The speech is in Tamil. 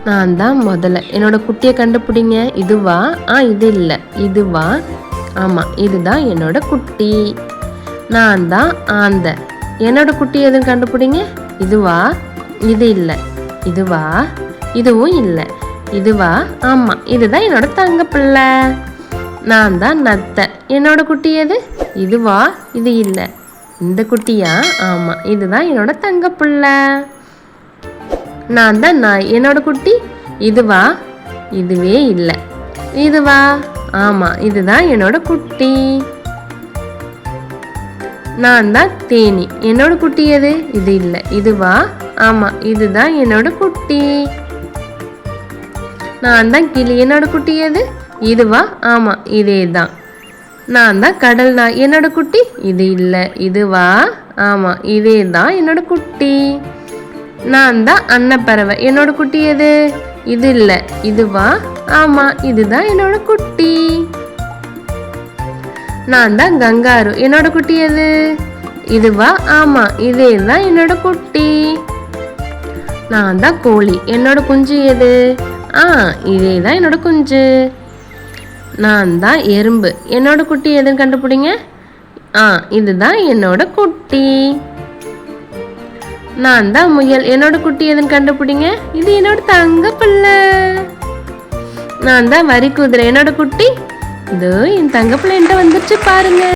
நான் தான் முதல்ல. என்னோட குட்டியை கண்டுபிடிங்க. இதுவா? இது இல்லை. இதுவா? ஆமாம், இதுதான் என்னோட குட்டி. நான் தான் ஆந்த. என்னோட குட்டி எதுவும் கண்டுபிடிங்க. இதுவா? இது இல்லை. இதுவா? இதுவும் இல்லை. இதுவா? ஆமாம், இதுதான் என்னோட தங்க பிள்ளை. நான் தான் நத்தை. என்னோட குட்டி எது? இதுவா? இது இல்லை. இந்த குட்டியா? ஆமாம், இதுதான் என்னோட தங்க பிள்ளை. நான் தான் நாய். என்னோட குட்டி? இதுவா? இதுவே இல்லை. இதுவா? ஆமாம், இதுதான் என்னோட குட்டி. நான் தான் தேனி. என்னோட குட்டி எது? இது இல்லை. இதுவா? ஆமாம், இதுதான் என்னோட குட்டி. நான் தான் கிளி. என்னோட குட்டி எது? இதுவா? ஆமாம், இதே தான். நான் தான் கடல் நாய். என்னோட குட்டி? இது இல்லை. இதுவா? ஆமாம், இதே தான் என்னோட குட்டி. நான் தான் அன்னப்பறவை. என்னோட குட்டி எது? இது இல்லை. இதுவா? ஆமாம், இதுதான் என்னோட குட்டி. நான் தான் கங்காரு. என்னோட குட்டி எது? இதுவா? ஆமாம், இதே தான் என்னோட குட்டி. நான் தான் கோழி. என்னோட குஞ்சு எது? இதே தான் என்னோட குஞ்சு. நான் தான் எறும்பு. என்னோட குட்டி எதுன்னு கண்டுபிடிங்க. இதுதான் என்னோட குட்டி. நான் தான் முயல். என்னோட குட்டி எதுன்னு கண்டுபிடிங்க. இது என்னோட தங்க பிள்ளை. நான் தான் வரி குதிரை. என்னோட குட்டி? இதோ என் தங்க பிள்ளை என்கிட்ட வந்துருச்சு பாருங்க.